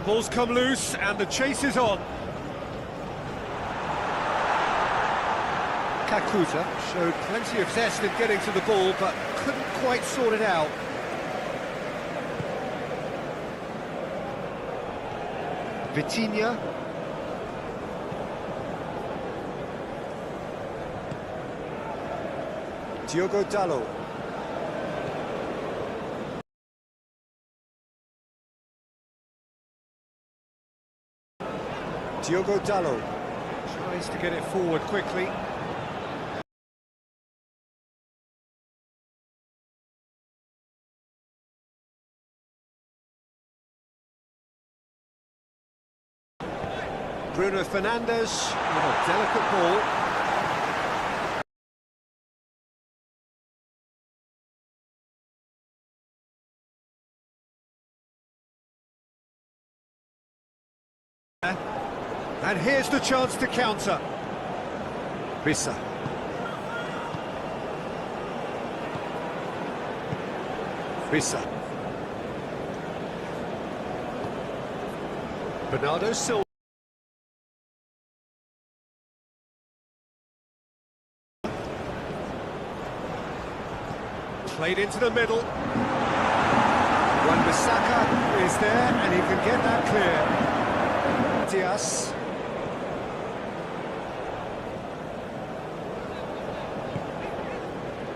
ball's come loose and the chase is on. Kakuta showed plenty of zest in getting to the ball, but couldn't quite sort it out. Vitinha. Diogo Dalot. Diogo Dalot tries to get it forward quickly. Bruno Fernandes with a delicate ball. And here's the chance to counter. Rissa. Rissa. Bernardo Silva. Played into the middle. Wan-Bissaka is there and he can get that clear. Diaz.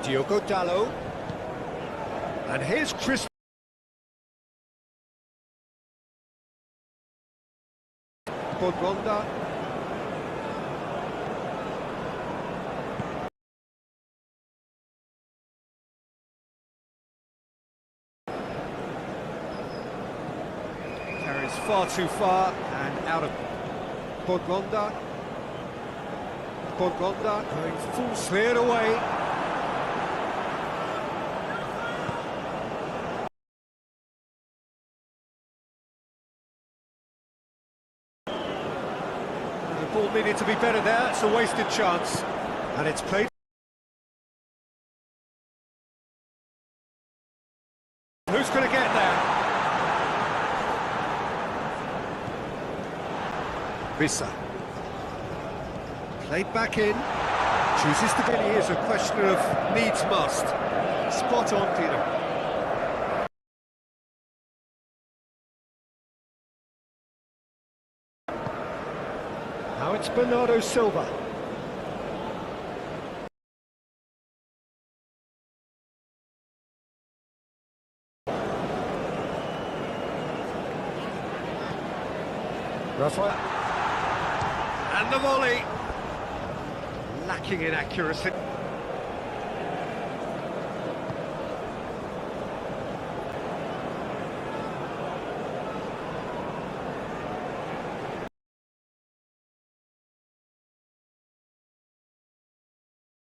Diogo Dalot. And here's Chris. Bodronda. Carries far too far and out of Bodronda. Bodronda going full, cleared away. The ball needed to be better there, it's a wasted chance. And it's played. Who's going to get there? Rissa. Played back in. Chooses to get. He is a question of needs must. Spot on, Dino. Now it's Bernardo Silva. Rafael. And the volley. Lacking in accuracy.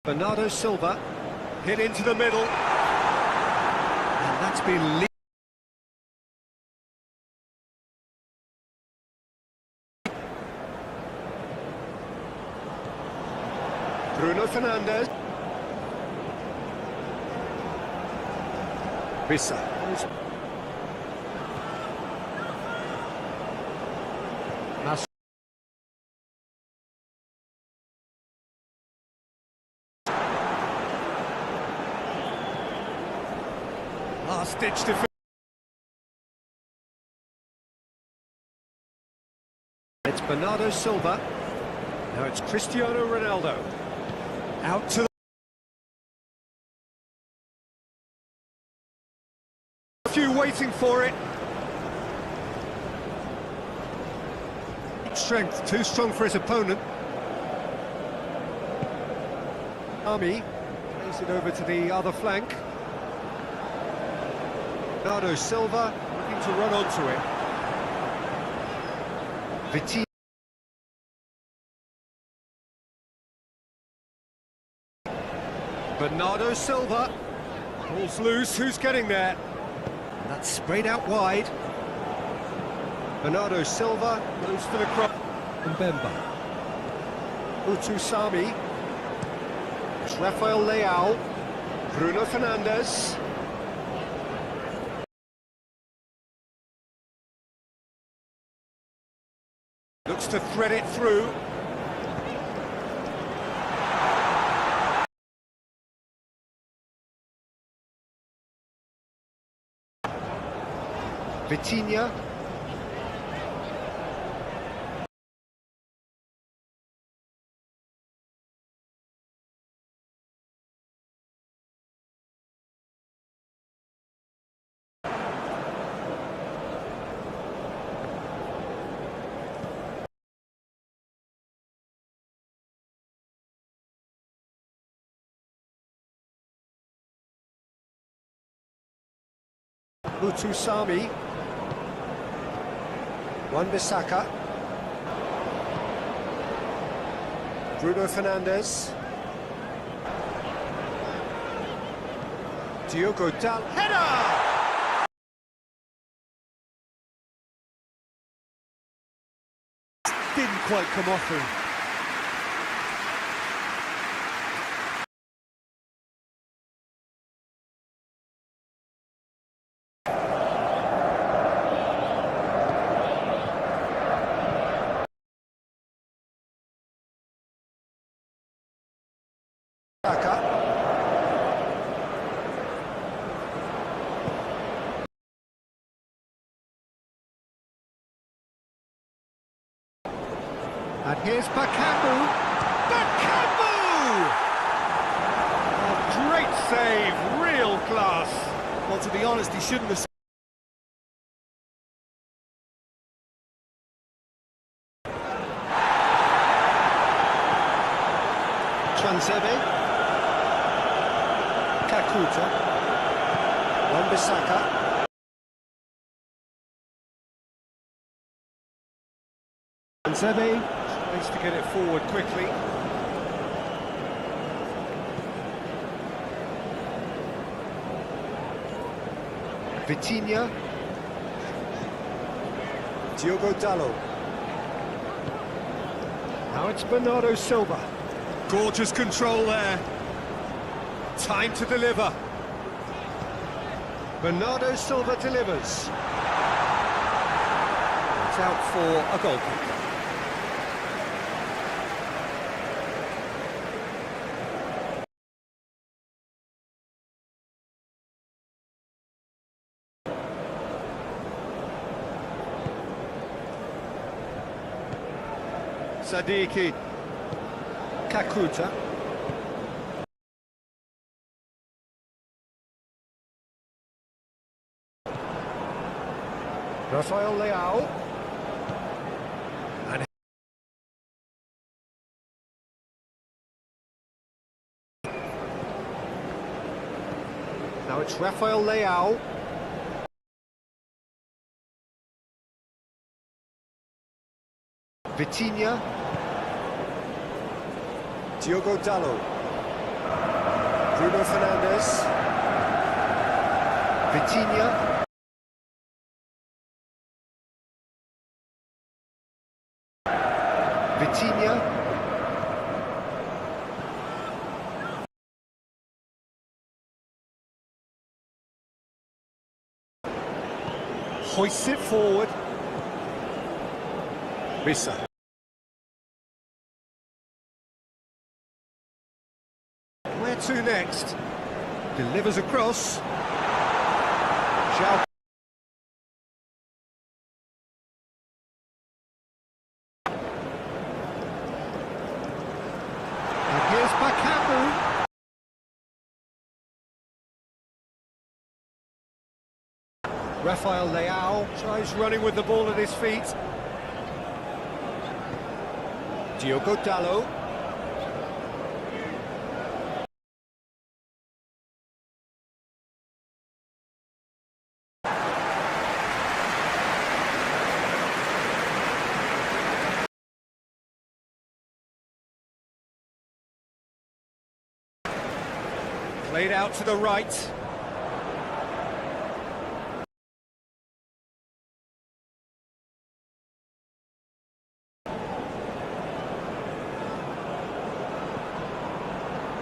Bernardo Silva hit into the middle, and that's been Bruno Fernandes. Rissa. Last-ditch defense. It's Bernardo Silva. Now it's Cristiano Ronaldo. Out to the... A few waiting for it. Strength, too strong for his opponent. Army plays it over to the other flank. Bernardo Silva looking to run onto it. Vitinha. Bernardo Silva. Ball's loose, who's getting there? And that's sprayed out wide. Bernardo Silva goes for the cross. Mbemba. Utusami. It's Rafael Leao. Bruno Fernandes. Looks to thread it through. Vitinha. Mutusami. Wan-Bissaka. Bruno Fernandes. Diogo Dal. Header! Didn't quite come off him. And here's Bakambu. Bakambu! Oh, great save, real class. Well, to be honest, he shouldn't have. Transebe. Kakuta. Wan-Bissaka. Transebe tries to get it forward quickly. Vitinha. Diogo Dalot. Now it's Bernardo Silva. Gorgeous control there. Time to deliver. Bernardo Silva delivers. It's out for a goal kick. Sadiki. Kakuta. Rafael Leao. And now it's Rafael Leao. Vitinha. Diogo Dalot. Bruno Fernandes. Vitinha. Vitinha. Hoists it forward. Risa. Where to next? Delivers across. Shall. And here's Bakambu. Rafael Leao tries running with the ball at his feet. Diogo Dalot. Played out to the right.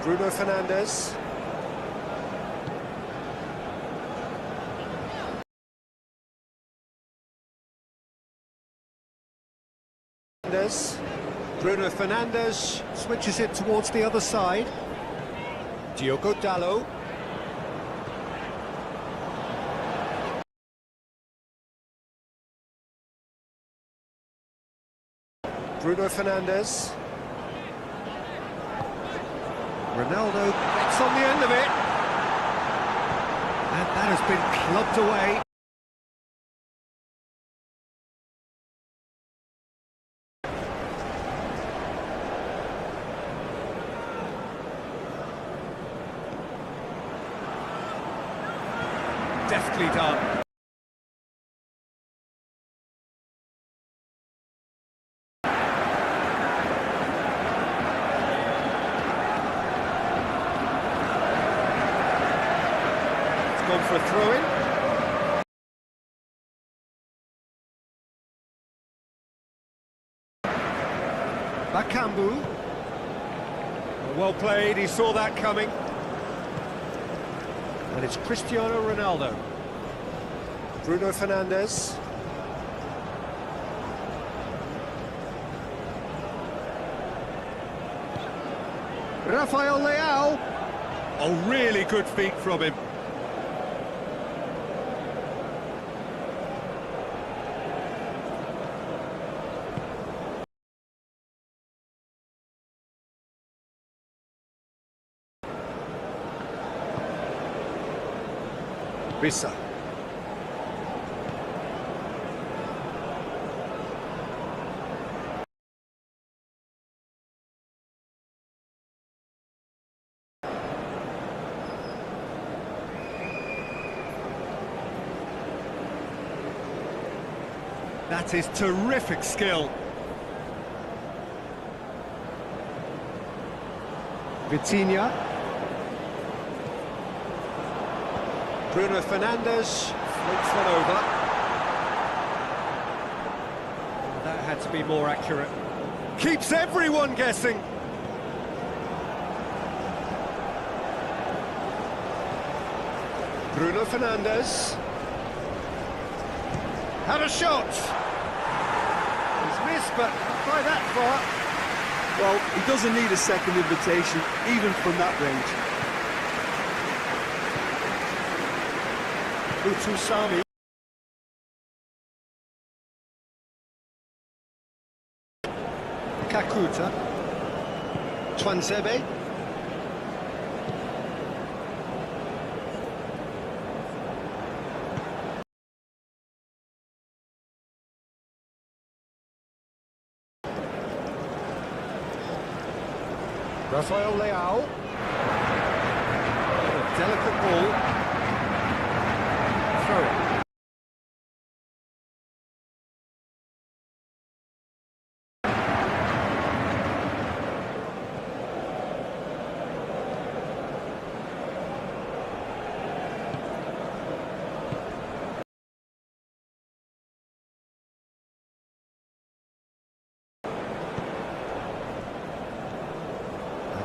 Bruno Fernandes. Fernandes. Bruno Fernandes switches it towards the other side. Diogo Dalot. Bruno Fernandes. Ronaldo gets on the end of it. And that has been clubbed away. Deftly done. Gone for a throw-in. Bakambu. Well played, he saw that coming. And it's Cristiano Ronaldo. Bruno Fernandes. Rafael Leao. Oh, really good feet from him. Bisa. That is terrific skill. Vitinha. Bruno Fernandes floats one over. That had to be more accurate. Keeps everyone guessing. Bruno Fernandes. Had a shot. He's missed, but not by that far. Well, he doesn't need a second invitation, even from that range. Utusami. Kakuta. Twansebe. Rafael Leao. A delicate ball. Throw it.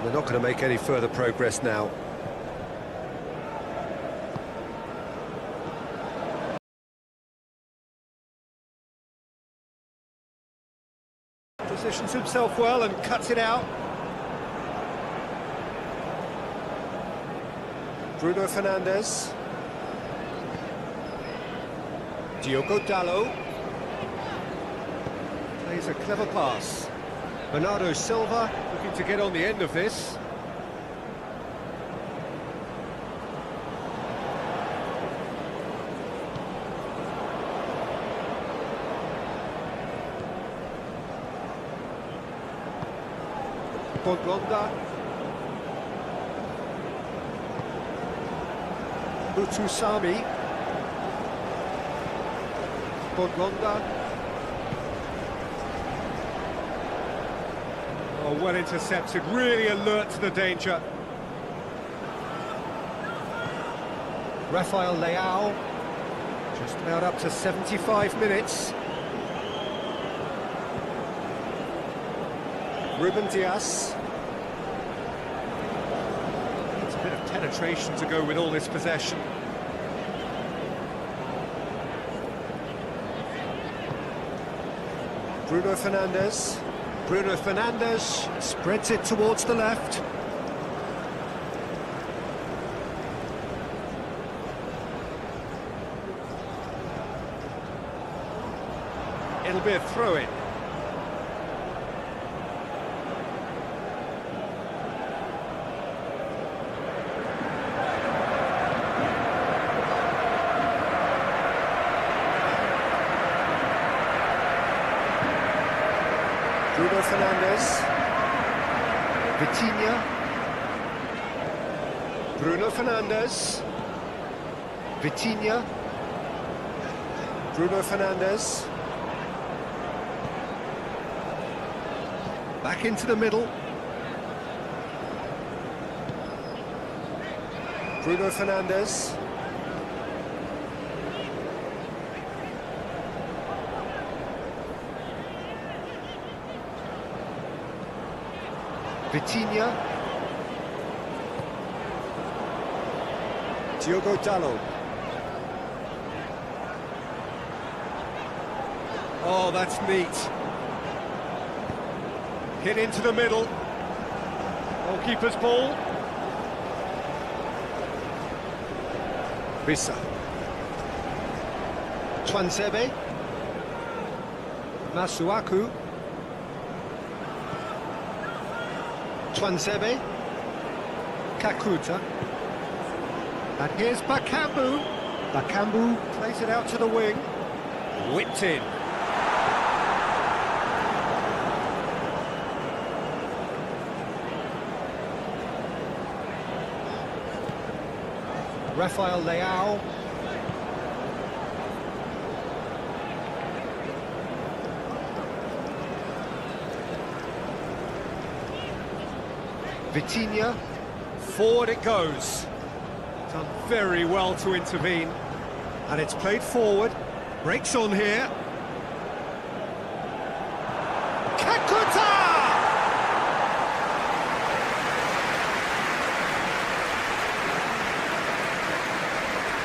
They're not going to make any further progress now. Positions himself well and cuts it out. Bruno Fernandes. Diogo Dalot. Plays a clever pass. Bernardo Silva looking to get on the end of this. Bongonda. Utusami. Bongonda. Oh, well intercepted, really alert to the danger. Rafael Leao, just about up to 75 minutes. Ruben Dias. It's a bit of penetration to go with all this possession. Bruno Fernandes. Bruno Fernandes spreads it towards the left. It'll be a throw-in. Bruno Fernandes. Vitinha. Bruno Fernandes. Vitinha. Bruno Fernandes. Back into the middle. Bruno Fernandes. Vitinha. Diogo Dalot. Oh, that's neat. Hit into the middle. Goalkeeper's ball. Rissa. Twansebe. Masuaku. Twansebe. Kakuta. And here's Bakambu. Bakambu plays it out to the wing. Whipped in. Rafael Leao. Vitinha. Forward it goes. Done very well to intervene. And it's played forward. Breaks on here. Kakuta!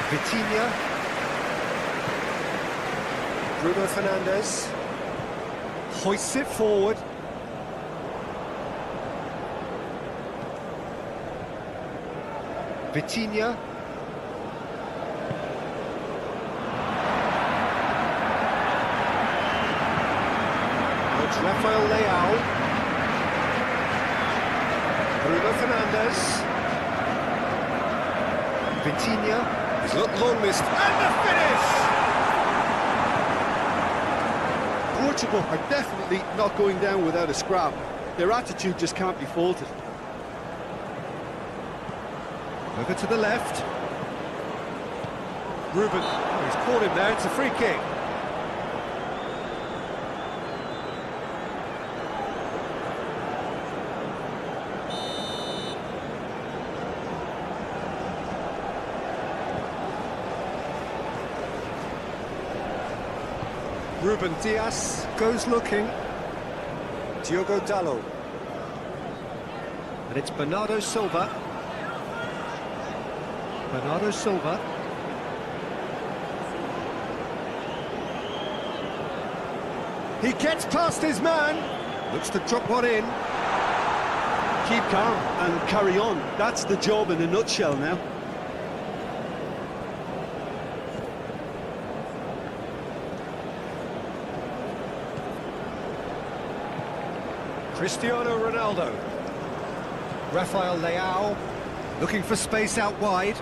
Vitinha. Bruno Fernandes. Hoists it forward. Vitinha. It's Rafael Leao. Bruno Fernandes. Vitinha. He's looked long missed. And the finish! Portugal are definitely not going down without a scrap. Their attitude just can't be faulted. Over to the left. Ruben. Oh, he's caught him there. It's a free kick. Ruben Diaz goes looking. Diogo Dalot. And it's Bernardo Silva. Bernardo Silva. He gets past his man. Looks to drop one in. Keep calm and carry on. That's the job in a nutshell now. Cristiano Ronaldo. Rafael Leao. Looking for space out wide.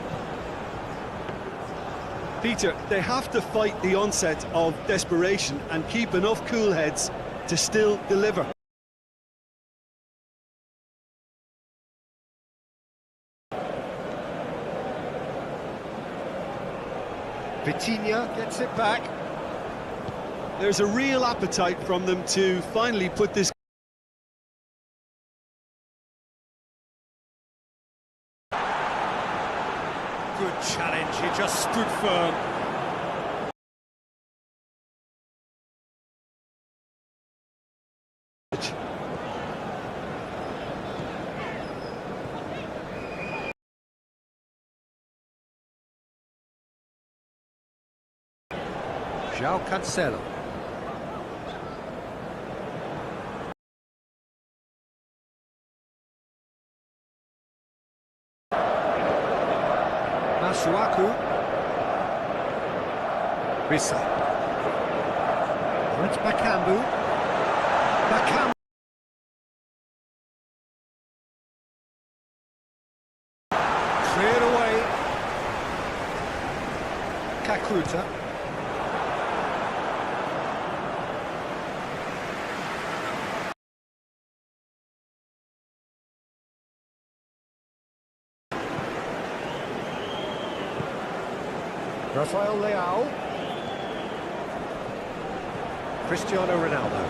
Peter, they have to fight the onset of desperation and keep enough cool heads to still deliver. Vitinha gets it back. There's a real appetite from them to finally put this. Good challenge, he just stood firm. João Cancelo. Risa. Oh, it's Bakambu. Bakambu. Cleared away. Kakuta. Rafael Leao. Cristiano Ronaldo.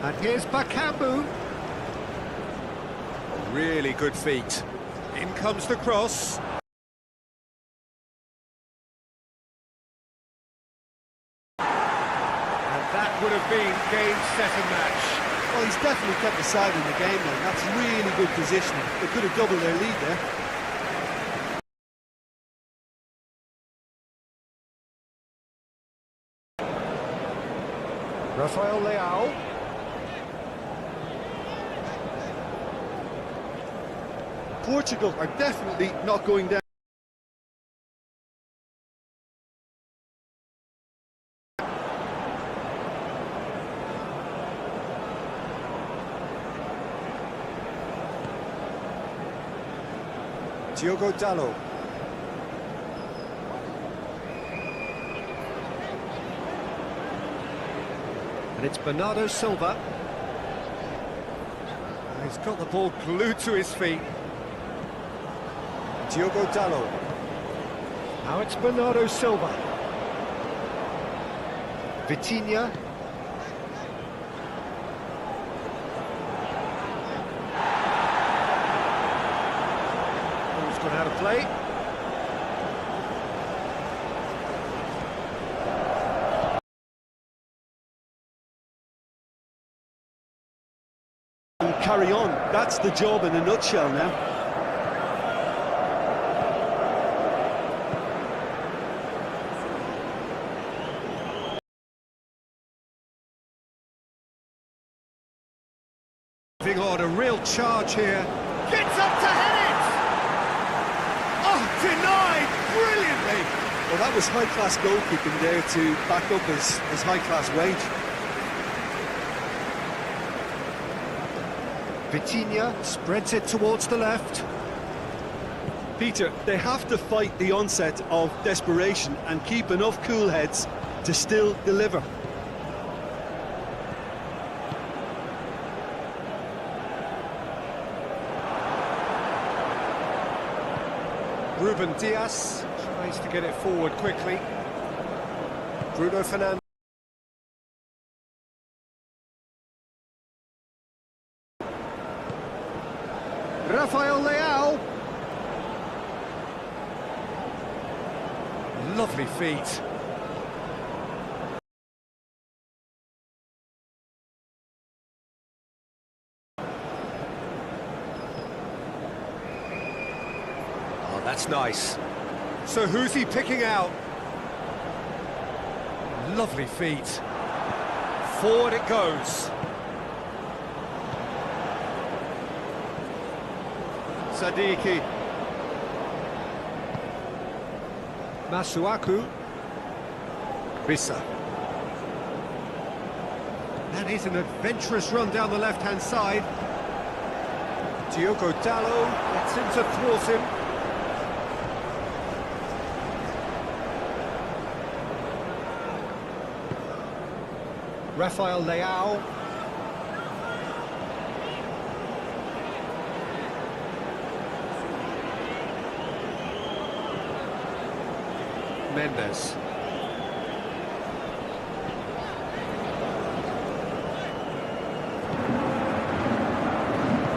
And here's Bakambu. Really good feet. In comes the cross. That would have been game, set and match. Well, he's definitely kept the side in the game then. That's really good positioning. They could have doubled their lead there. Rafael Leao. Portugal are definitely not going down. Diogo Dalot. And it's Bernardo Silva. And he's got the ball glued to his feet. Diogo Dalot. Now it's Bernardo Silva. Vitinha. Ball's gone out of play. And carry on. That's the job in a nutshell now. On a real charge here. Gets up to head it! Oh, denied brilliantly! Well, that was high-class goalkeeping there to back up his high-class wage. Vitinha spreads it towards the left. Peter, they have to fight the onset of desperation and keep enough cool heads to still deliver. Ruben Dias tries to get it forward quickly. Bruno Fernandes. Rafael Leao. Lovely feet. That's nice. So who's he picking out? Lovely feet. Forward it goes. Sadiki. Masuaku. Risa. That is an adventurous run down the left-hand side. Diogo Dalot gets in to thwart him. Rafael Leao. Mendes.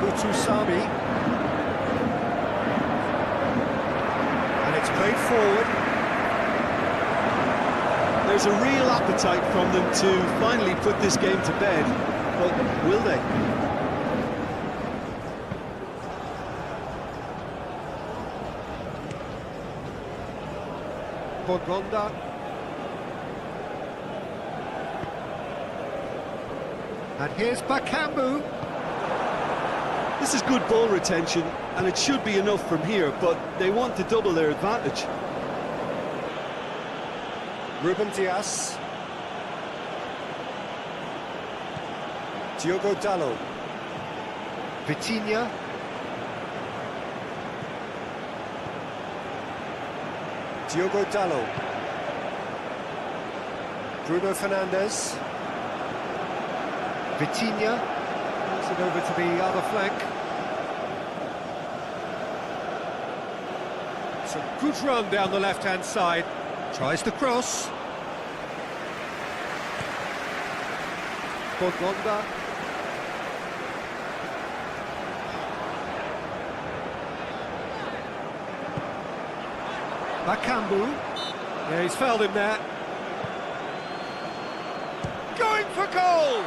Utusami. And it's played forward. There's a real appetite from them to finally put this game to bed, but will they? Bongonda. And here's Bakambu. This is good ball retention, and it should be enough from here, but they want to double their advantage. Ruben Dias. Diogo Dalot. Vitinha. Diogo Dalot. Bruno Fernandes. Vitinha. Pass it over to the other flank. It's a good run down the left-hand side. Tries the cross. Bongonda. Bakambu. Yeah, he's fouled him there. Going for goal!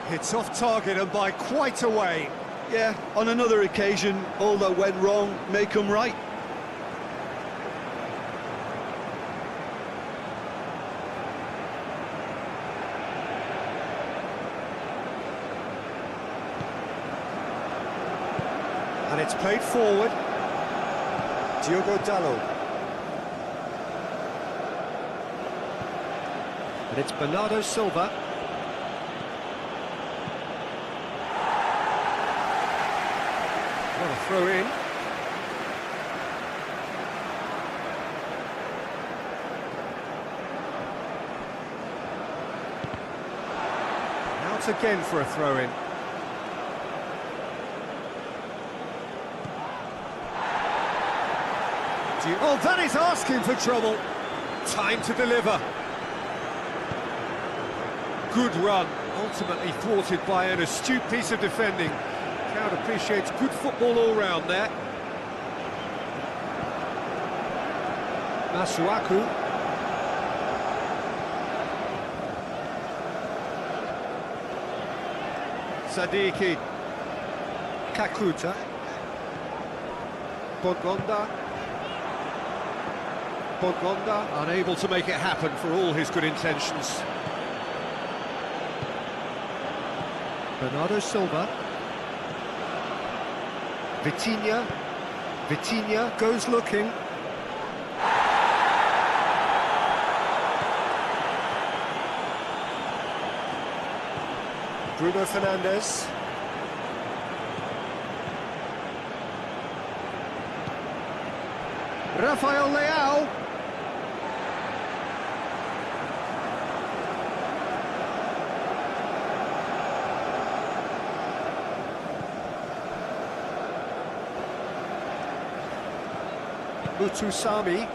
It's off target and by quite a way. Yeah, on another occasion, all that went wrong may come right. And it's played forward. Diogo Dalot. And it's Bernardo Silva. What a throw in. Out again for a throw in. Oh, that is asking for trouble. Time to deliver. Good run, ultimately thwarted by an astute piece of defending. Crowd appreciates good football all round there. Masuaku. Sadiki. Kakuta. Bongonda. Bongonda unable to make it happen for all his good intentions. Bernardo Silva. Vitinha. Vitinha goes looking. Bruno Fernandes. Rafael Leao. Mutusami.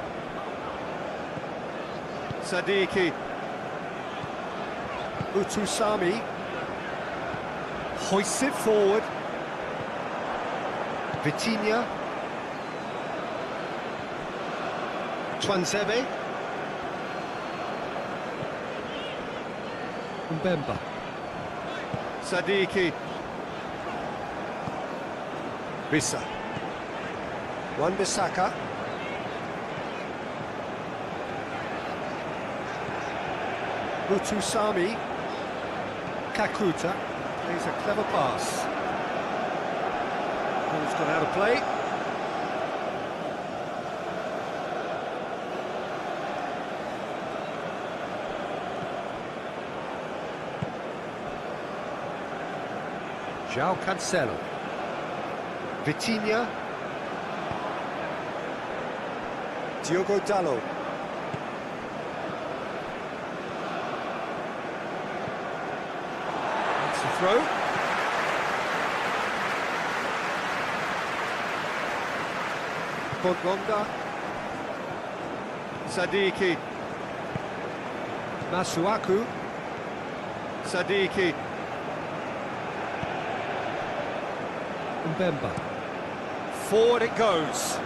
Sadiki. Mutusami. Hoists it forward. Vitinha. Twanzebe. Mbemba. Sadiki. Bisa. Wan-Bissaka. Mutusami. Kakuta plays a clever pass. Ball's gone out of play. João Cancelo. Vitinha. Diogo Dalot. That's the throw. Bongonda. Sadiki. Masuaku. Sadiki. Mbemba. Forward it goes.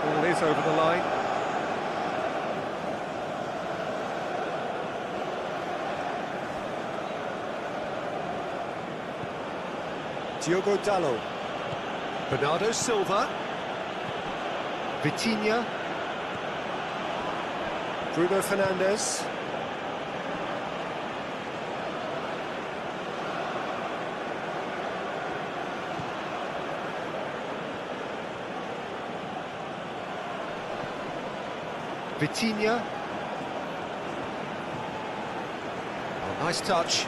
Ball is over the line. Diogo Dalot. Bernardo Silva. Vitinha. Bruno Fernandes. Vitinha. Oh, nice touch.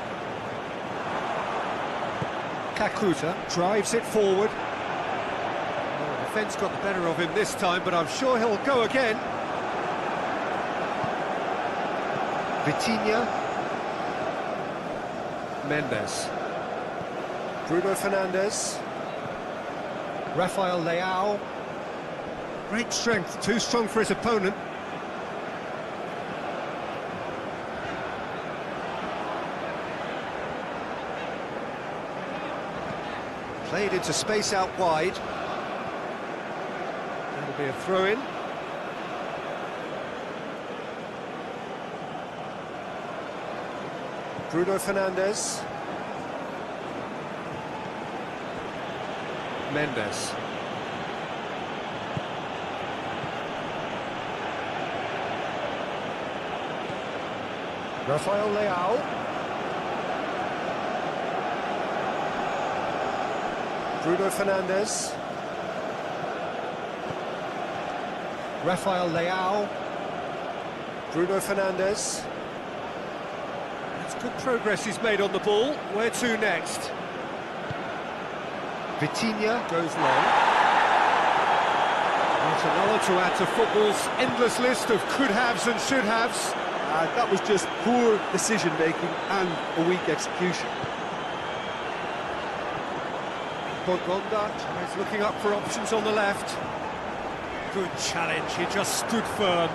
Kakuta drives it forward. Oh, the defence got the better of him this time, but I'm sure he'll go again. Vitinha. Mendes. Bruno Fernandes. Rafael Leao. Great strength, too strong for his opponent. Played into space out wide. That'll be a throw-in. Bruno Fernandes. Mendes. Rafael Leao. Bruno Fernandes. Rafael Leao. Bruno Fernandes. That's good progress he's made on the ball. Where to next? Vitinha goes long. Not another to add to football's endless list of could-haves and should-haves. That was just poor decision-making and a weak execution. Bongonda is looking up for options on the left. Good challenge, he just stood firm.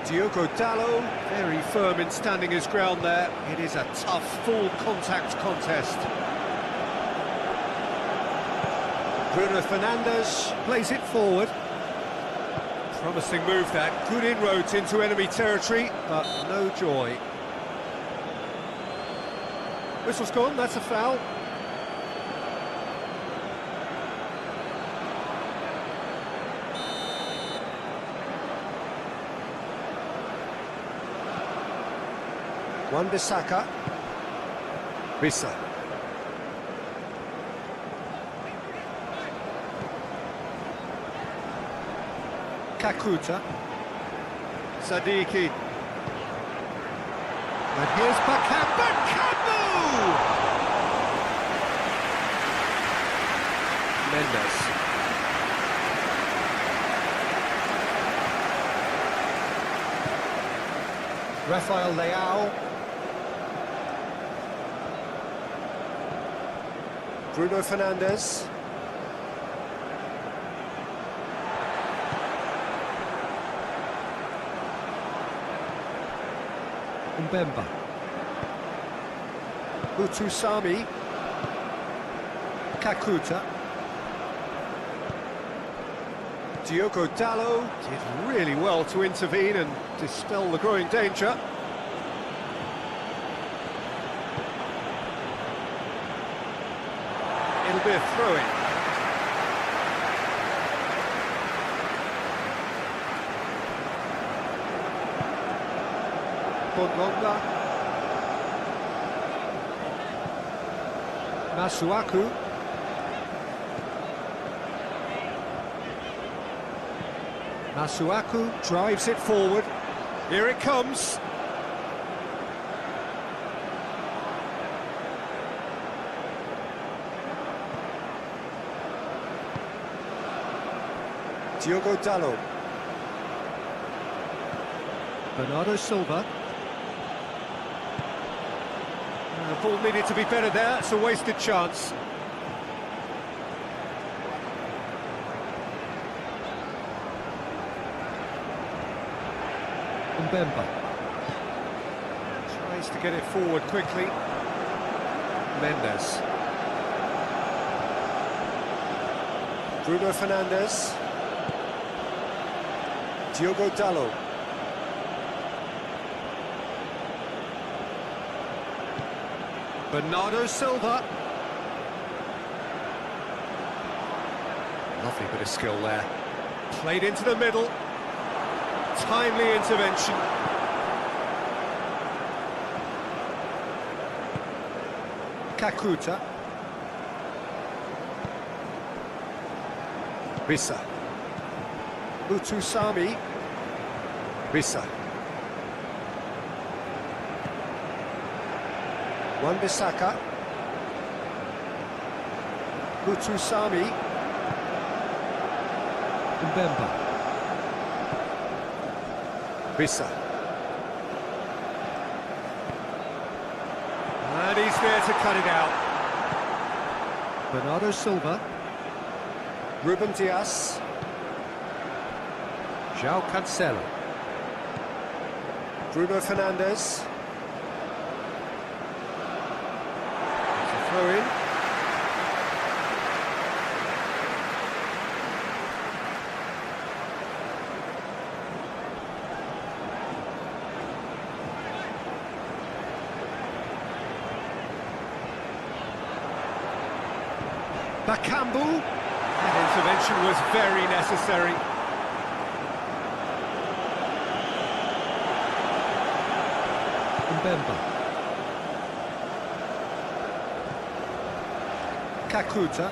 Diogo Dalot, very firm in standing his ground there. It is a tough, full-contact contest. Bruno Fernandes plays it forward. Promising move that, good inroads into enemy territory, but no joy. Whistle's gone, that's a foul. Wan-Bissaka. Wissa. Kakuta. Sadiki. And here's Bakambu! Mendes. Rafael Leao. Bruno Fernandes. Mbemba. Utusami. Kakuta. Diogo Dalot did really well to intervene and dispel the growing danger. It'll be a throw-in. Bongonda. Masuaku. Masuaku drives it forward. Here it comes. Diogo Dalot. Bernardo Silva. The ball needed to be better there, it's a wasted chance. Mbemba. Tries to get it forward quickly. Mendes. Bruno Fernandes. Diogo Dalot. Bernardo Silva. Lovely bit of skill there. Played into the middle. Timely intervention. Kakuta. Wissa. Mutusami. Bisa. Wan-Bissaka. Mutusami. Mbemba. Bisa. And he's there to cut it out. Bernardo Silva. Ruben Dias. João Cancelo. Bruno Fernandes. It's a throw in. Bakambu. That intervention was very necessary. Mbemba. Kakuta.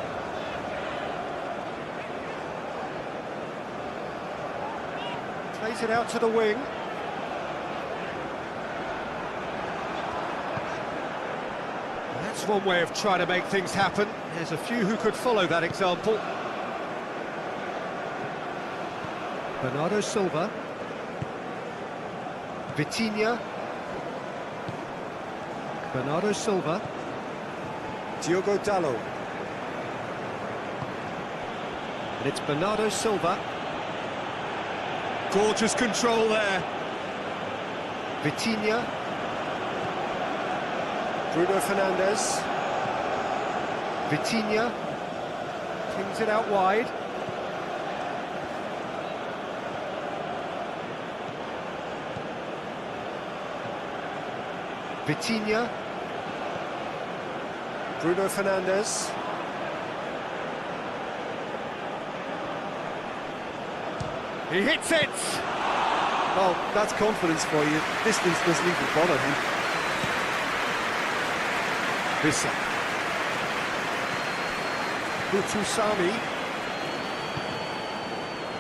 Plays it out to the wing. That's one way of trying to make things happen. There's a few who could follow that example. Bernardo Silva. Vitinha. Bernardo Silva. Diogo Dalot. And it's Bernardo Silva. Gorgeous control there. Vitinha. Bruno Fernandes. Vitinha. Flings it out wide. Vitinha. Bruno Fernandes. He hits it! Well, that's confidence for you. Distance doesn't even bother him. Bisa. Mutusami.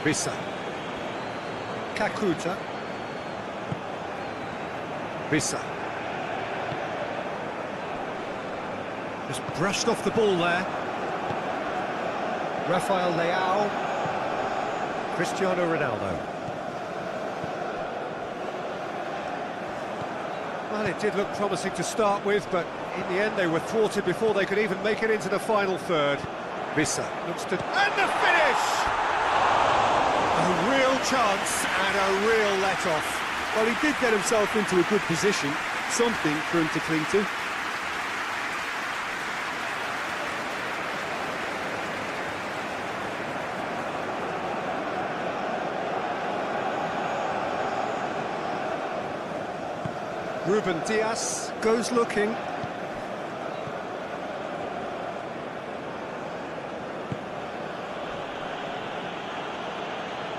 Bisa. Kakuta. Bisa. Just brushed off the ball there. Rafael Leao. Cristiano Ronaldo. Well, it did look promising to start with, but in the end they were thwarted before they could even make it into the final third. Bisa looks to... And the finish! A real chance and a real let-off. Well, he did get himself into a good position. Something for him to cling to. Ruben Dias goes looking.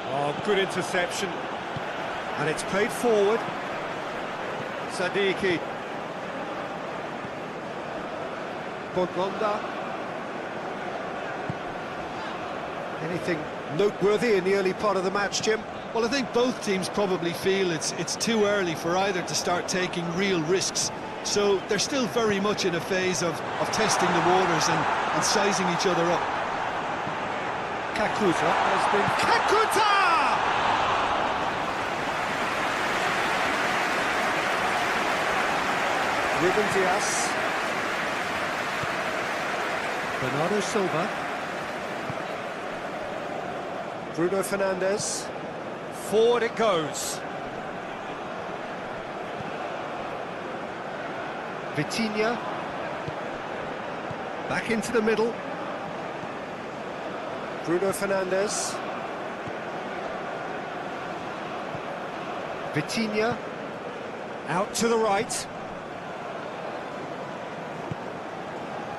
Oh, good interception. And it's played forward. Sadiki. Bongonda. Anything noteworthy in the early part of the match, Jim? Well, I think both teams probably feel it's too early for either to start taking real risks. So they're still very much in a phase of testing the waters and sizing each other up. Kakuta has been... Kakuta! Ruben Dias. Bernardo Silva. Bruno Fernandes. Forward it goes. Vitinha. Back into the middle. Bruno Fernandes. Vitinha. Out to the right.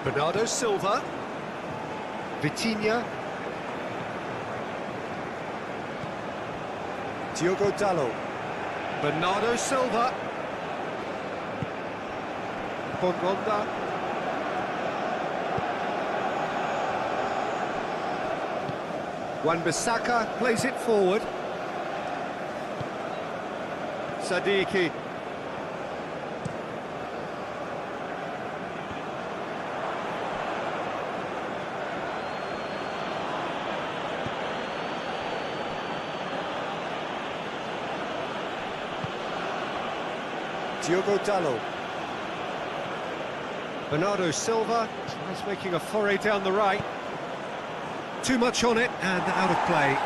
Bernardo Silva. Vitinha. Diogo Dalot. Bernardo Silva. Bongonda. Wan-Bissaka plays it forward. Sadiki. Diogo Dalot. Bernardo Silva tries making a foray down the right. Too much on it and out of play.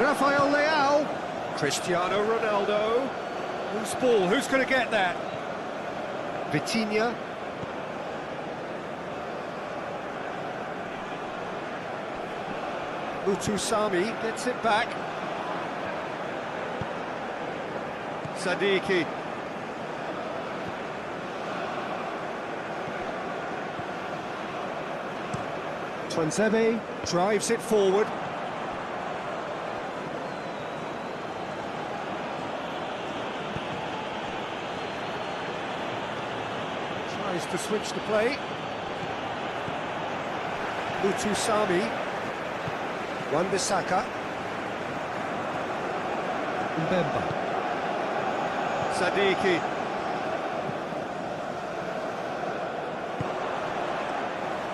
Rafael Leao. Cristiano Ronaldo. Whose ball? Who's going to get that? Vitinha. Utusami gets it back. Sadiki. Tuanzebe drives it forward. Tries to switch the play. Utusami. Wan-Bissaka. Mbemba. Sadiki.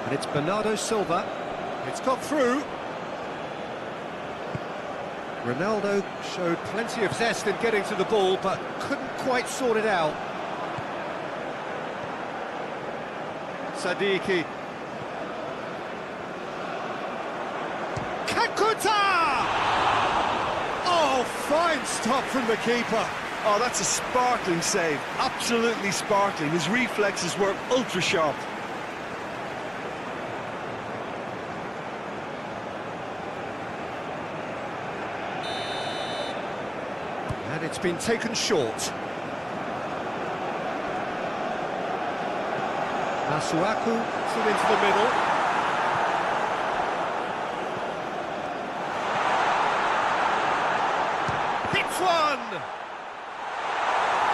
And it's Bernardo Silva. It's got through. Ronaldo showed plenty of zest in getting to the ball, but couldn't quite sort it out. Sadiki. Oh, fine stop from the keeper. Oh, that's a sparkling save. Absolutely sparkling. His reflexes were ultra sharp. And it's been taken short. Masuaku puts it into the middle.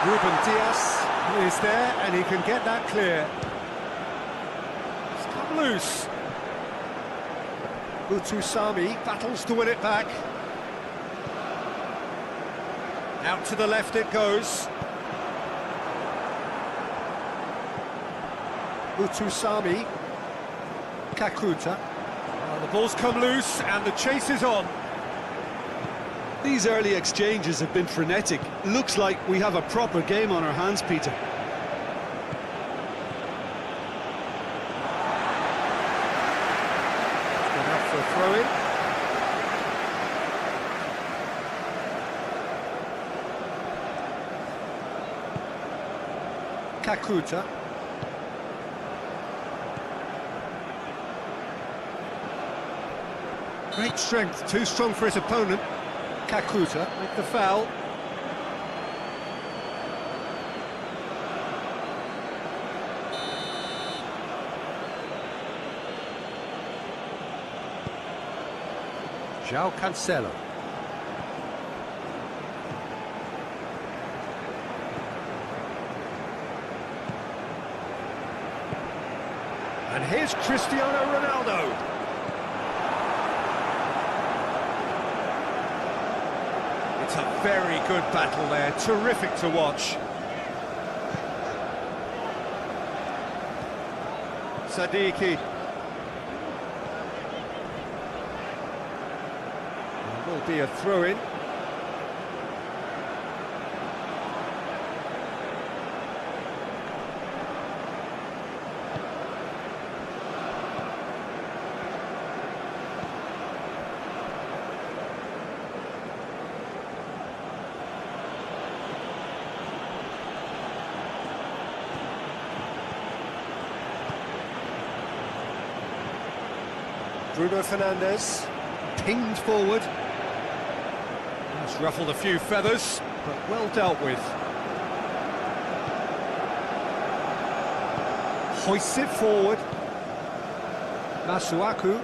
Ruben Dias is there and he can get that clear. It's come loose. Utusami battles to win it back. Out to the left it goes. Utusami. Kakuta. Well, the ball's come loose and the chase is on. These early exchanges have been frenetic. Looks like we have a proper game on our hands, Peter. Good up for a throw-in. Kakuta. Great strength, too strong for his opponent. Kakuta with the foul. João Cancelo. And here's Cristiano Ronaldo. It's a very good battle there, terrific to watch. Sadiki. There will be a throw-in. Bruno Fernandes, pinged forward. It's ruffled a few feathers, but well dealt with. Hoists it forward. Masuaku.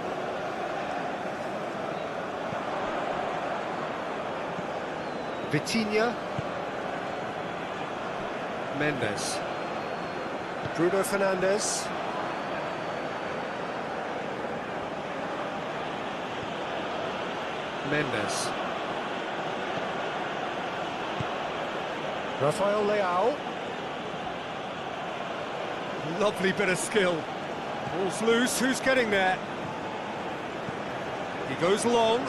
Vitinha. Mendes. Bruno Fernandes. Mendes. Rafael Leao. Lovely bit of skill. Ball's loose, who's getting there? He goes long.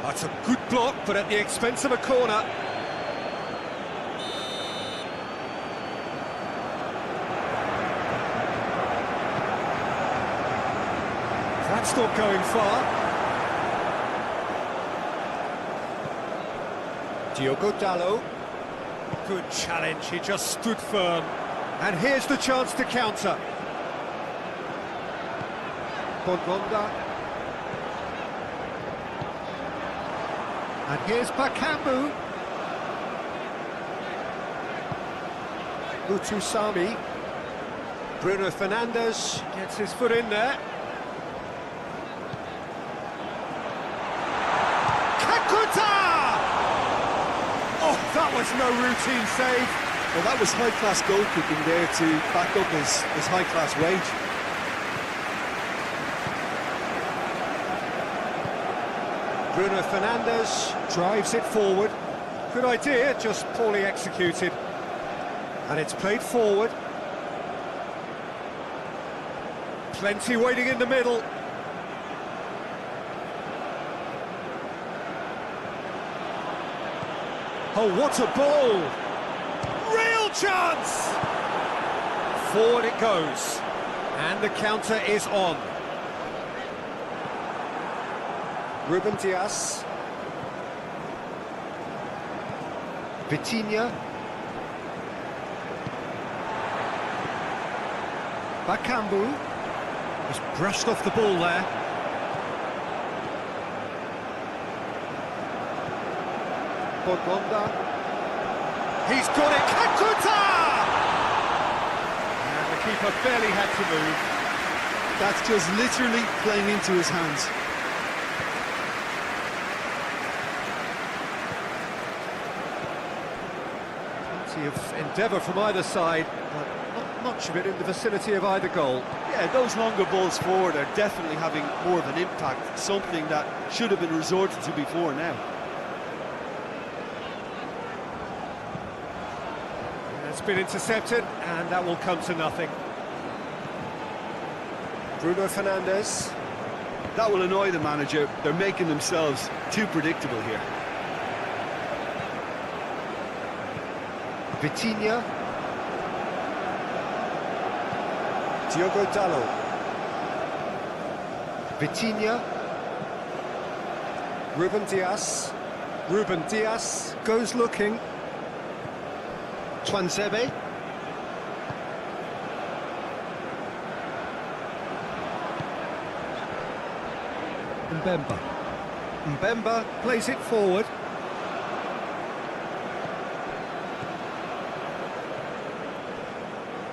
That's a good block, but at the expense of a corner. That's not going far. Diogo Dalot. Good challenge, he just stood firm. And here's the chance to counter. Bongonda. And here's Bakambu. Utusami. Bruno Fernandes gets his foot in there. That was no routine save. Well, that was high-class goalkeeping there to back up his high-class wage. Bruno Fernandes drives it forward. Good idea, just poorly executed. And it's played forward. Plenty waiting in the middle. Oh, what a ball! Real chance! Forward it goes. And the counter is on. Ruben Dias. Vitinha. Bakambu. He's brushed off the ball there. Bongonda. He's got it, Kakuta! And the keeper barely had to move. That's just literally playing into his hands. Plenty of endeavour from either side, but not much of it in the vicinity of either goal. Yeah, those longer balls forward are definitely having more of an impact, something that should have been resorted to before now. It's been intercepted, and that will come to nothing. Bruno Fernandes. That will annoy the manager. They're making themselves too predictable here. Vitinha. Diogo Dalot. Vitinha. Ruben Dias. Ruben Dias goes looking. Twansebe. Mbemba. Mbemba plays it forward.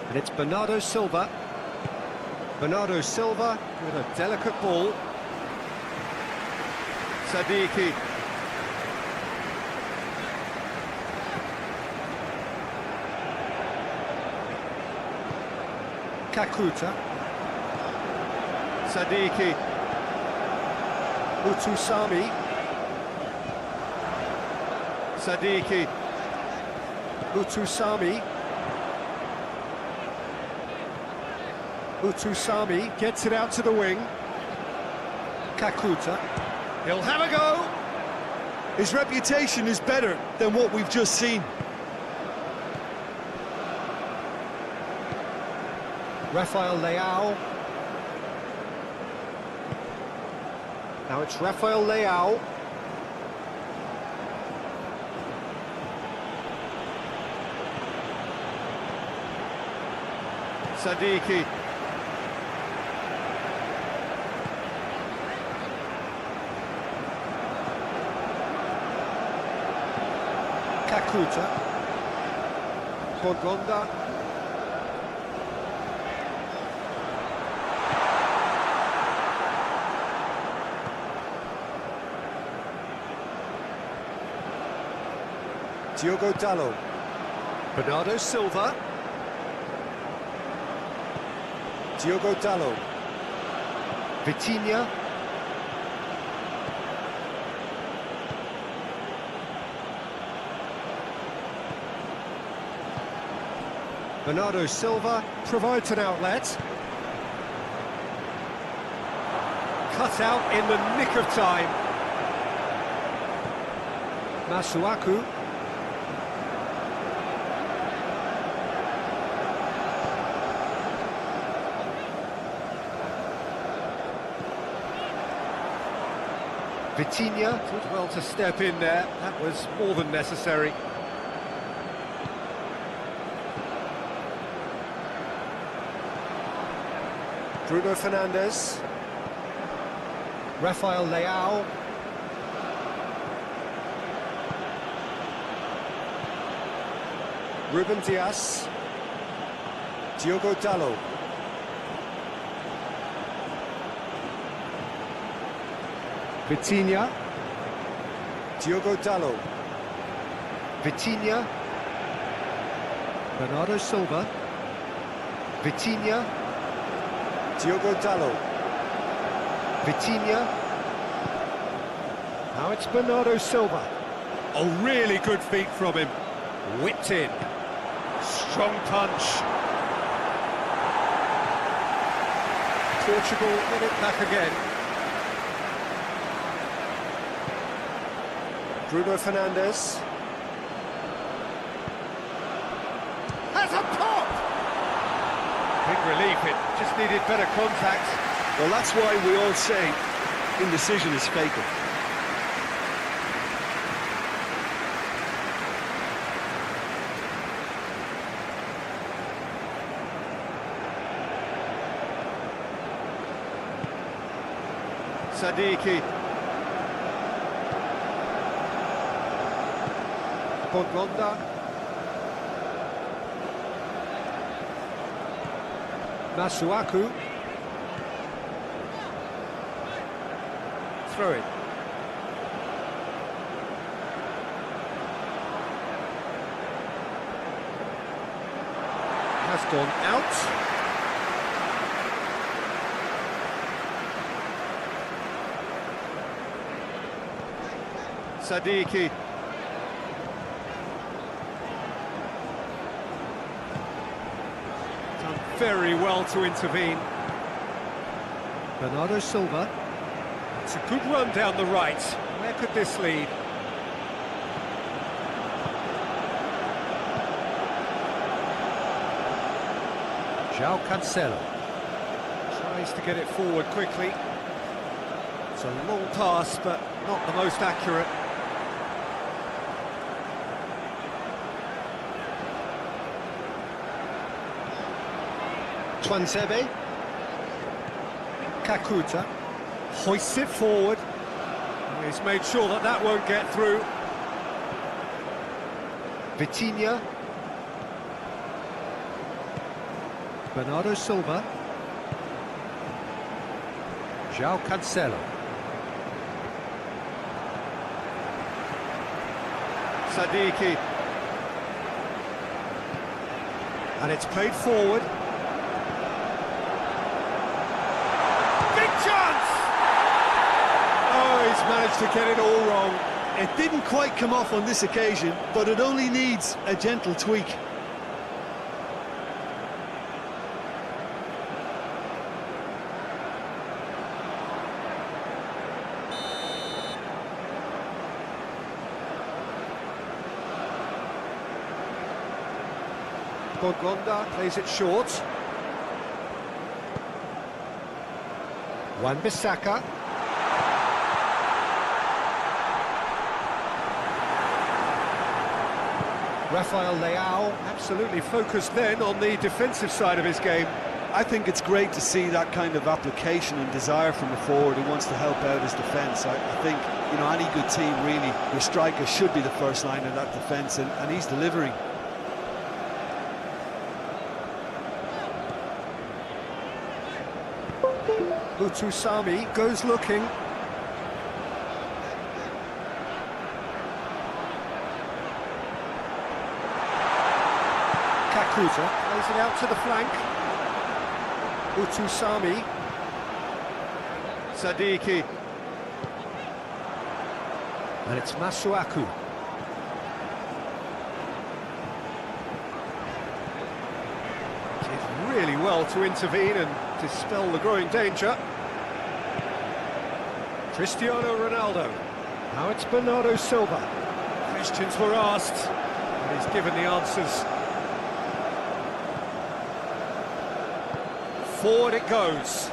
And it's Bernardo Silva. Bernardo Silva with a delicate ball. Sadiki. Kakuta. Sadiki. Utusami. Sadiki. Utusami. Utusami gets it out to the wing. Kakuta. He'll have a go. His reputation is better than what we've just seen. Rafael Leao. Now it's Rafael Leao. Sadiki. Kakuta. Bongonda. Diogo Dalot. Bernardo Silva. Diogo Dalot. Vitinha. Bernardo Silva provides an outlet. Cut out in the nick of time. Masuaku. Vitinha did well to step in there. That was more than necessary. Bruno Fernandes. Rafael Leao. Ruben Dias. Diogo Dalot. Vitinha. Diogo Dalot. Vitinha. Bernardo Silva. Vitinha. Diogo Dalot. Vitinha. Now it's Bernardo Silva. Oh, really good feet from him. Whipped in. Strong punch. Portugal get it back again. Bruno Fernandes. Has a pop! Big relief, it just needed better contact. Well, that's why we all say indecision is fatal. Sadiki. Bongonda. Masuaku. Throw it. Has gone out. Sadiki. Done very well to intervene. Bernardo Silva. It's a good run down the right. Where could this lead? João Cancelo. Tries to get it forward quickly. It's a long pass, but not the most accurate. Twansebe. Kakuta. Hoists it forward. He's made sure that that won't get through. Vitinha. Bernardo Silva. João Cancelo. Sadiki. And it's played forward. Big chance! Oh, he's managed to get it all wrong. It didn't quite come off on this occasion, but it only needs a gentle tweak. Bongonda plays it short. Wan-Bissaka. Rafael Leao absolutely focused then on the defensive side of his game. I think it's great to see that kind of application and desire from a forward who wants to help out his defence. I think, you know, any good team really, your striker should be the first line of that defence, and he's delivering. Butusami goes looking. Kakuta plays it out to the flank. Utusami. Sadiki. And it's Masuaku. Did really well to intervene and dispel the growing danger. Cristiano Ronaldo. Now it's Bernardo Silva. Questions were asked, and he's given the answers. Forward it goes.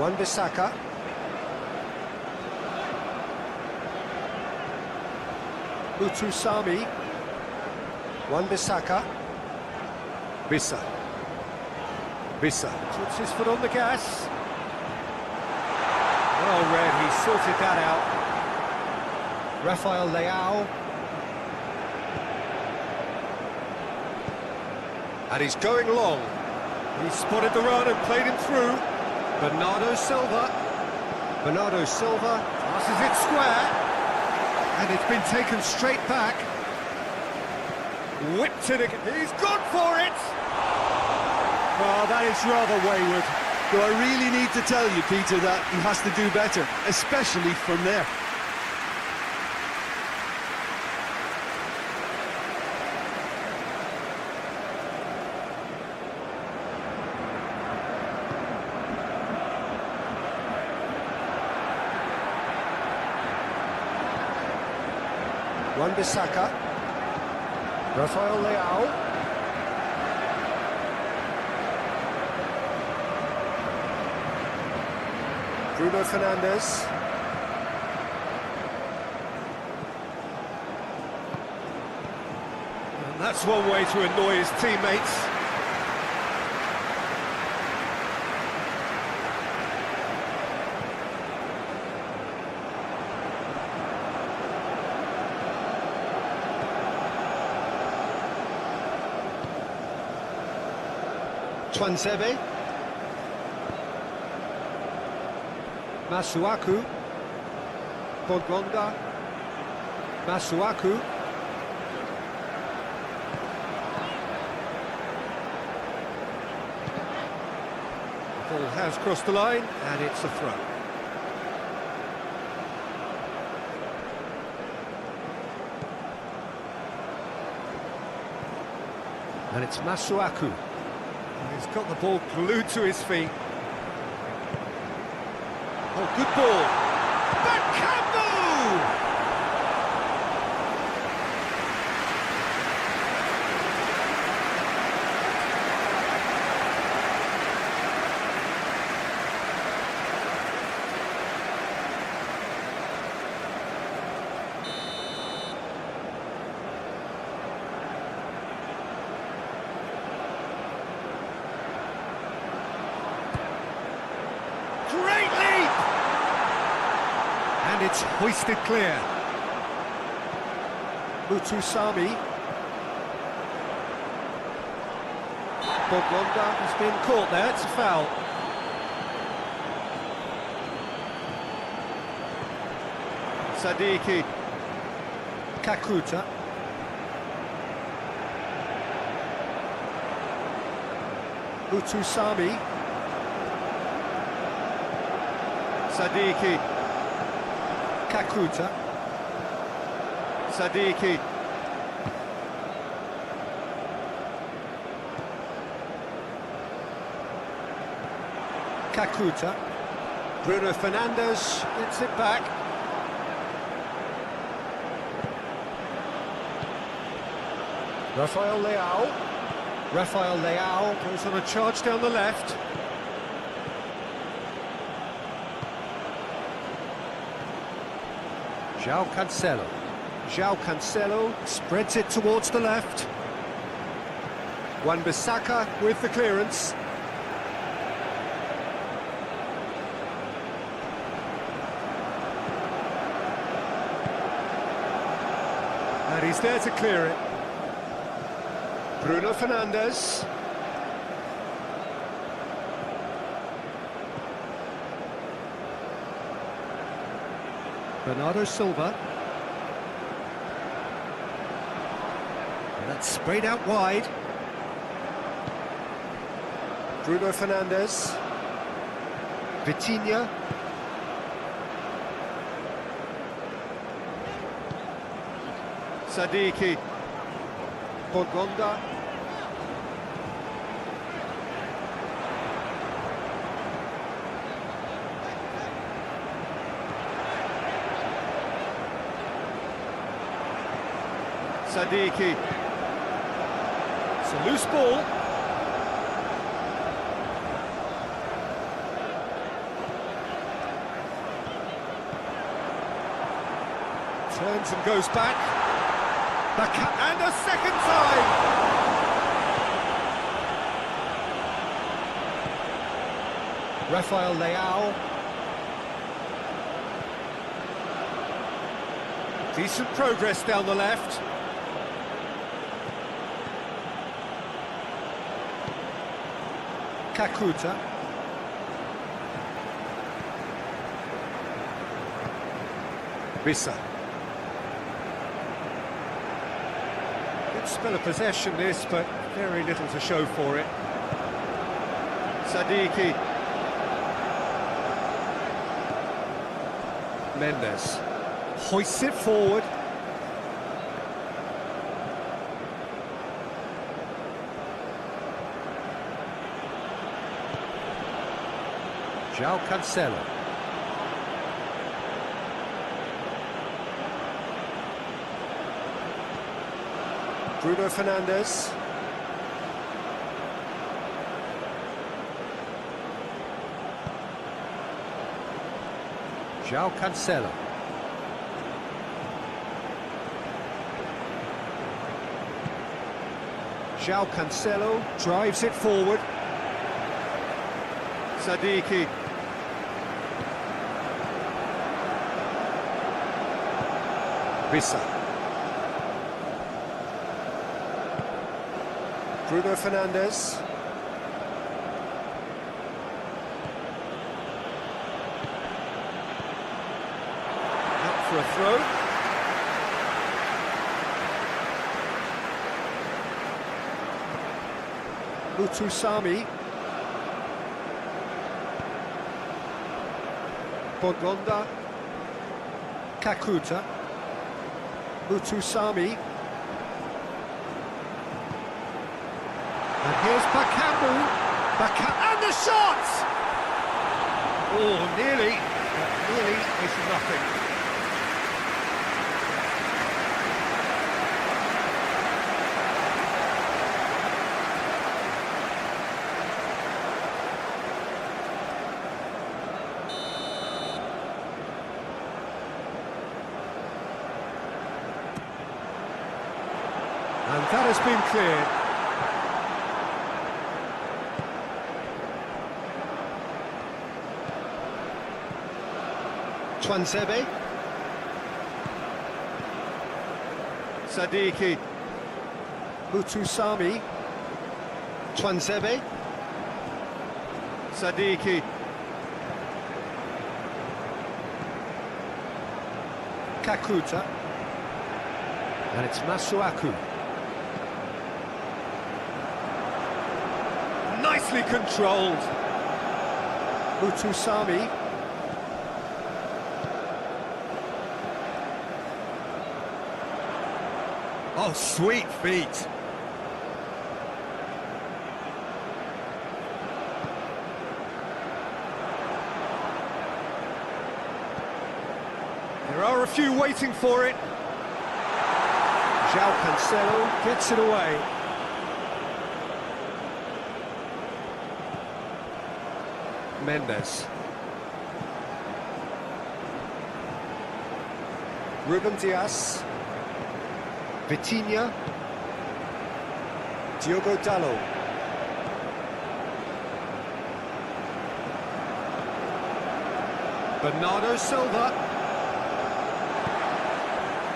Wan-Bissaka. Utusami. Wan-Bissaka. Vissa. Puts his foot on the gas. Well read, he sorted that out. Rafael Leao. And he's going long. He spotted the run and played him through. Bernardo Silva passes it square, and it's been taken straight back. Whipped it again. He's gone for it. Well, that is rather wayward. Do I really need to tell you, Peter, that he has to do better, especially from there? Wan-Bissaka. Rafael Leao. Bruno Fernandes. And that's one way to annoy his teammates. Twansebe. Masuaku. Bongonda. Masuaku. The ball has crossed the line, and it's a throw. And it's Masuaku. He's got the ball glued to his feet. Oh, good ball. Bakambu! Great leap! And it's hoisted clear. Utusami. Bongonda has been caught there, it's a foul. Sadiki. Kakuta. Utusami. Sadiki. Kakuta. Sadiki. Kakuta. Bruno Fernandes gets it back. Rafael Leao goes on a charge down the left. João Cancelo spreads it towards the left. Wan-Bissaka with the clearance. And he's there to clear it. Bruno Fernandes. Bernardo Silva. And that's sprayed out wide. Bruno Fernandes. Vitinha. Sadiki. Bogonda. Sadiki. It's a loose ball. Turns and goes back. And a second time! Rafael Leao. Decent progress down the left. Kakuta. Vissa. Good spell of possession this, but very little to show for it. Sadiki. Mendes. Hoists it forward. João Cancelo. Bruno Fernandes. João Cancelo. João Cancelo drives it forward. Sadiki. Vissa. Bruno Fernandes. Up for a throw. Mutusami. Bogonda. Kakuta. Mutusami. And here's Bakambu. And the shot! Oh, nearly. But nearly is nothing. And that has been cleared. Twanzebe. Sadiki. Mutusami. Twanzebe. Sadiki. Kakuta. And it's Masuaku. Nicely controlled. Mutusami. Oh, sweet feet. There are a few waiting for it. João Cancelo gets it away. Mendes. Ruben Dias. Vitinha. Diogo Dalot. Bernardo Silva.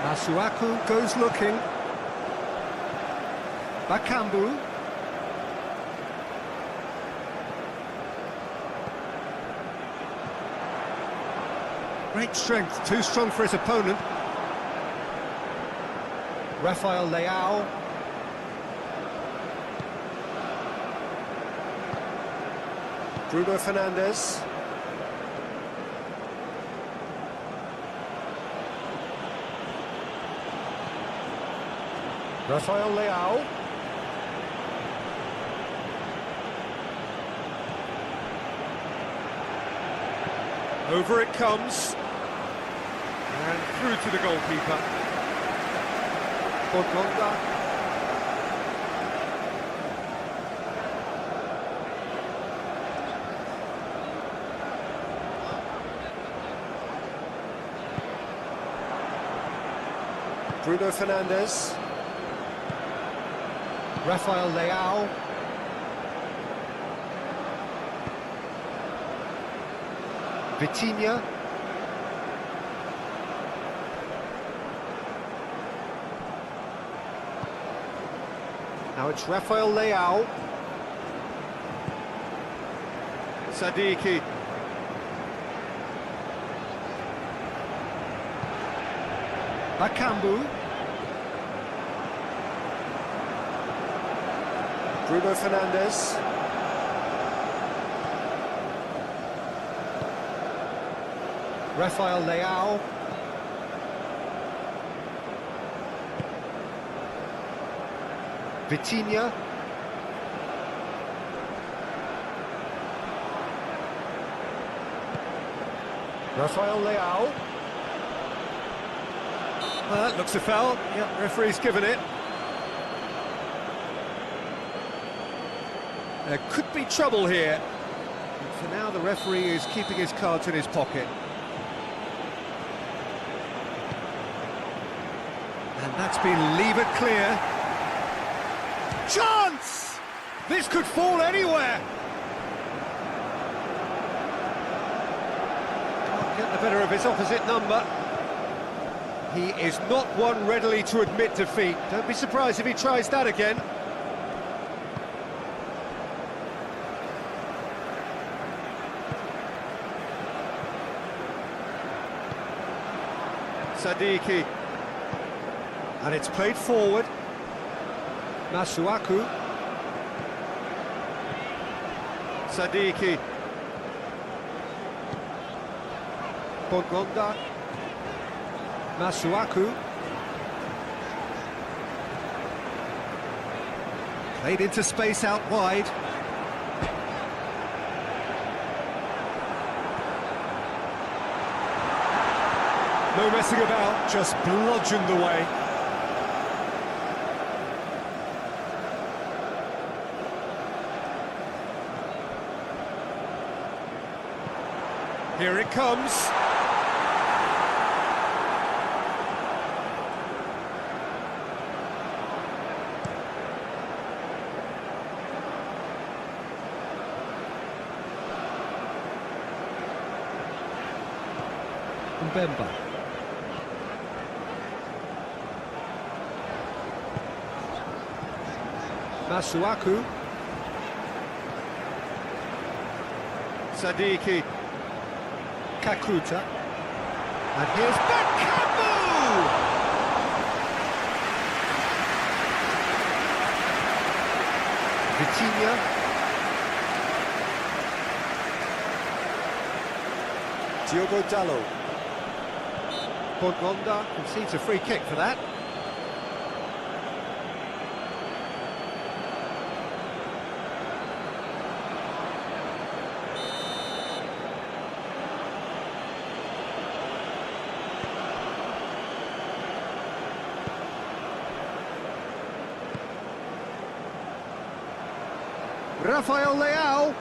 Masuaku goes looking. Bakambu. Great strength, too strong for his opponent. Rafael Leao. Bruno Fernandes. Rafael Leao. Over it comes. And through to the goalkeeper. Portugal. Bruno Fernandes. Rafael Leao. Vitinha. Now it's Rafael Leao. Sadiki. Bakambu. Bruno Fernandes. Rafael Leao. Vitinha. Rafael Leao. Well, that looks a foul. Yep, referee's given it. There could be trouble here. But for now, the referee is keeping his cards in his pocket. And that's been levered clear. Chance! This could fall anywhere. Can't get the better of his opposite number. He is not one readily to admit defeat. Don't be surprised if he tries that again. Sadiki. And it's played forward. Masuaku. Sadiki. Bongonda. Masuaku. Played into space out wide. No messing about, just bludgeoned away. Here it comes. Mbemba. Masuaku. Sadiki. Kakuta. And here's Bakambu! Vitinha. Diogo Dalot. Bongonda concedes a free kick for that. Rafael Leao.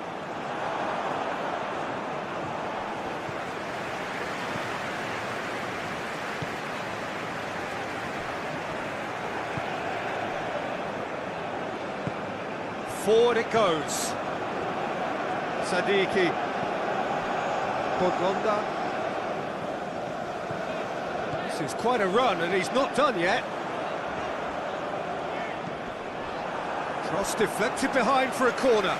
Forward it goes. Sadiki. Bongonda. This is quite a run and he's not done yet. Cross deflected behind for a corner.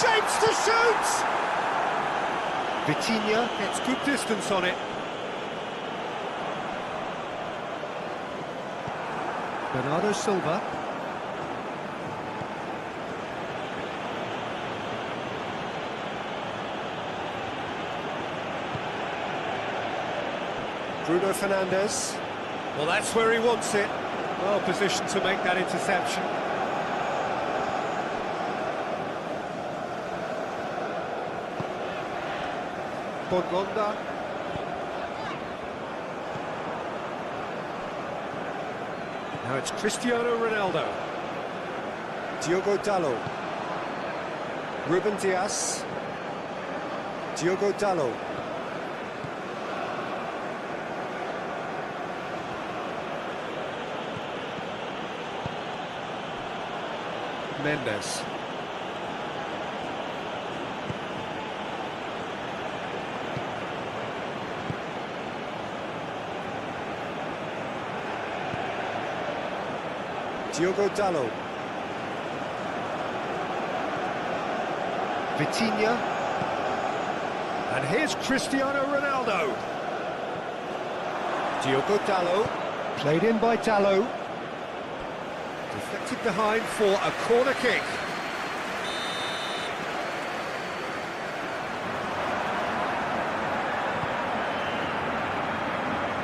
shapes to shoot! Vitinha gets good distance on it. Bernardo Silva. Bruno Fernandes. Well, that's where he wants it. Well positioned to make that interception. Bongonda. Now it's Cristiano Ronaldo. Diogo Dalot. Ruben Dias. Diogo Dalot. Mendes. Diogo Dalot. Vitinha. And here's Cristiano Ronaldo. Diogo Dalot. Played in by Dalot. Deflected behind for a corner kick.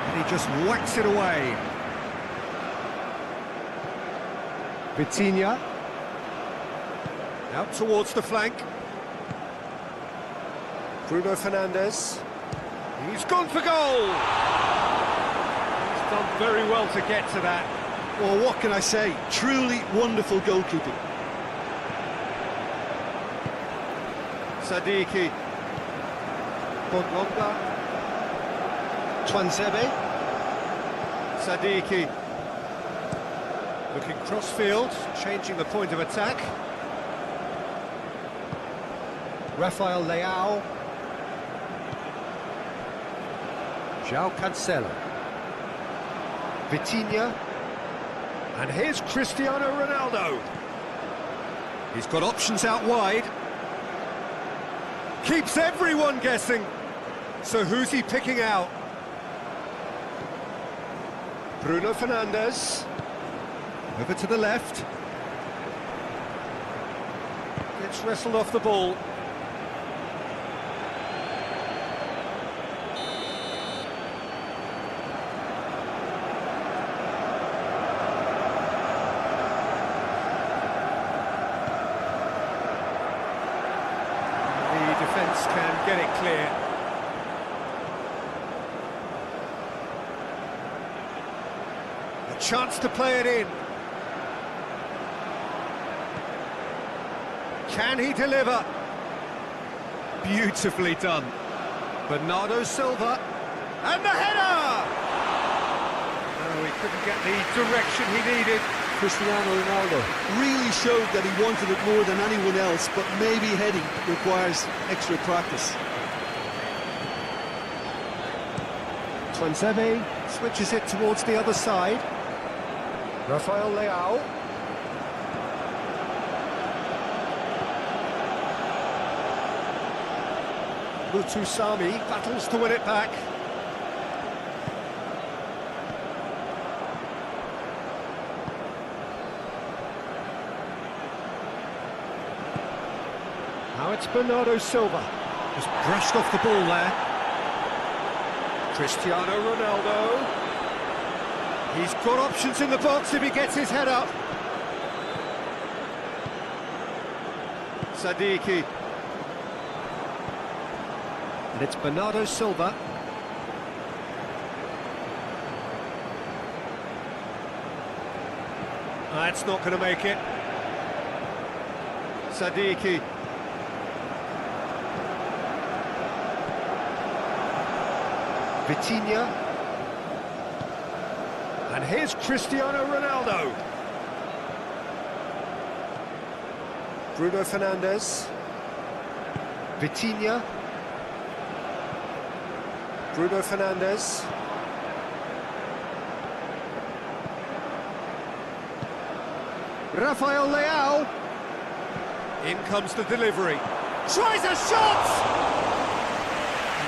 And he just whacks it away. Vitinha. Out towards the flank. Bruno Fernandes. He's gone for goal! He's done very well to get to that. Well, what can I say? Truly wonderful goalkeeping. Sadiki. Bongonda. Twanzebe. Sadiki. Looking cross-field, changing the point of attack. Rafael Leao. João Cancelo. Vitinha. And here's Cristiano Ronaldo. He's got options out wide. Keeps everyone guessing. So who's he picking out? Bruno Fernandes. Over to the left. Gets wrestled off the ball. The defence can get it clear. A chance to play it in. Can he deliver? Beautifully done. Bernardo Silva. And the header! Oh, he couldn't get the direction he needed. Cristiano Ronaldo really showed that he wanted it more than anyone else, but maybe heading requires extra practice. Twanzebe switches it towards the other side. Rafael Leao. Mutusami battles to win it back. Now it's Bernardo Silva. Just brushed off the ball there. Cristiano Ronaldo. He's got options in the box if he gets his head up. Sadiki. And it's Bernardo Silva. That's not going to make it. Sadiki. Vitinha. And here's Cristiano Ronaldo. Bruno Fernandes. Vitinha. Bruno Fernandes. Rafael Leao. In comes the delivery. Tries a shot!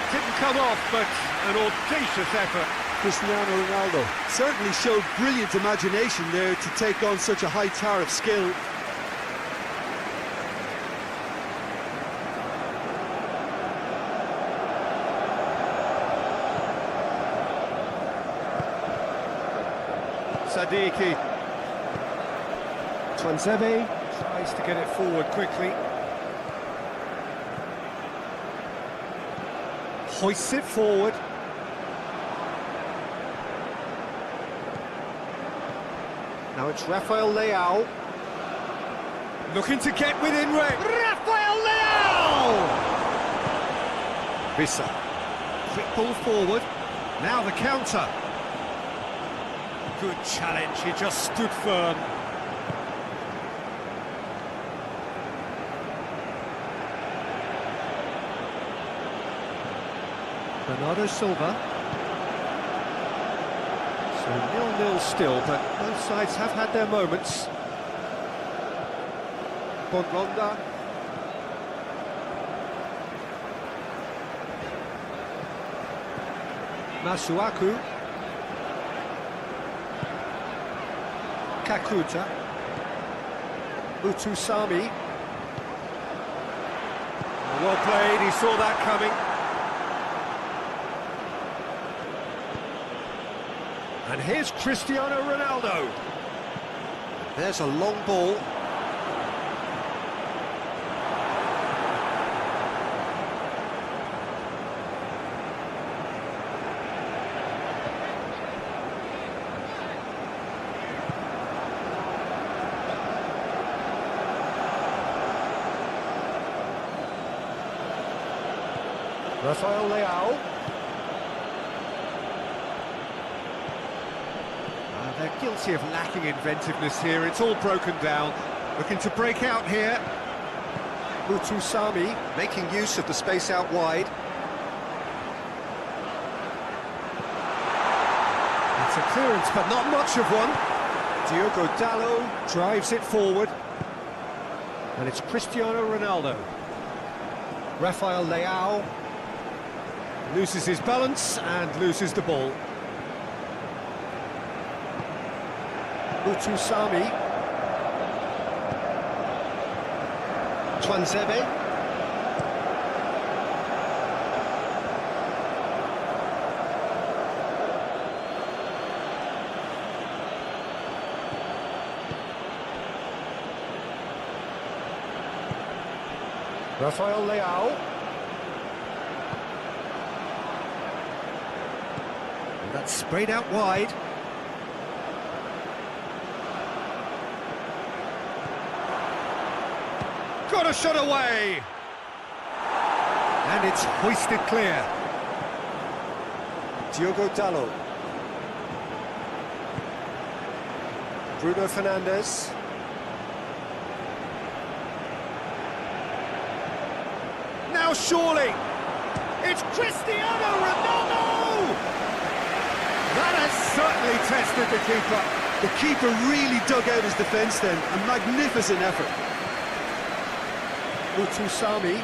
Didn't come off, but an audacious effort. Cristiano Ronaldo certainly showed brilliant imagination there to take on such a high tower of skill. Sadiki. Twanzebe. Tries to get it forward quickly. Hoists it forward. Now it's Rafael Leao. Looking to get within range. Rafael Leao! Vissa. Quick ball forward. Now the counter. Good challenge, he just stood firm. Bernardo Silva. So 0-0 still, but both sides have had their moments. Bongonda. Masuaku. Kakuta. Utusami. Well played, he saw that coming. And here's Cristiano Ronaldo. There's a long ball. Rafael Leao. They're guilty of lacking inventiveness here. It's all broken down. Looking to break out here. Utusami making use of the space out wide. It's a clearance, but not much of one. Diogo Dalot Drives it forward. And it's Cristiano Ronaldo. Rafael Leao. Loses his balance and loses the ball. Utusami. Twanzebe. Rafael Leao. And that's sprayed out wide. Got a shot away! And it's hoisted clear. Diogo Dalot. Bruno Fernandes. Now surely, it's Cristiano Ronaldo! That has certainly tested the keeper. The keeper really dug out his defence then, a magnificent effort. Utusami.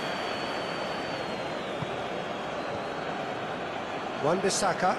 Wan-Bissaka.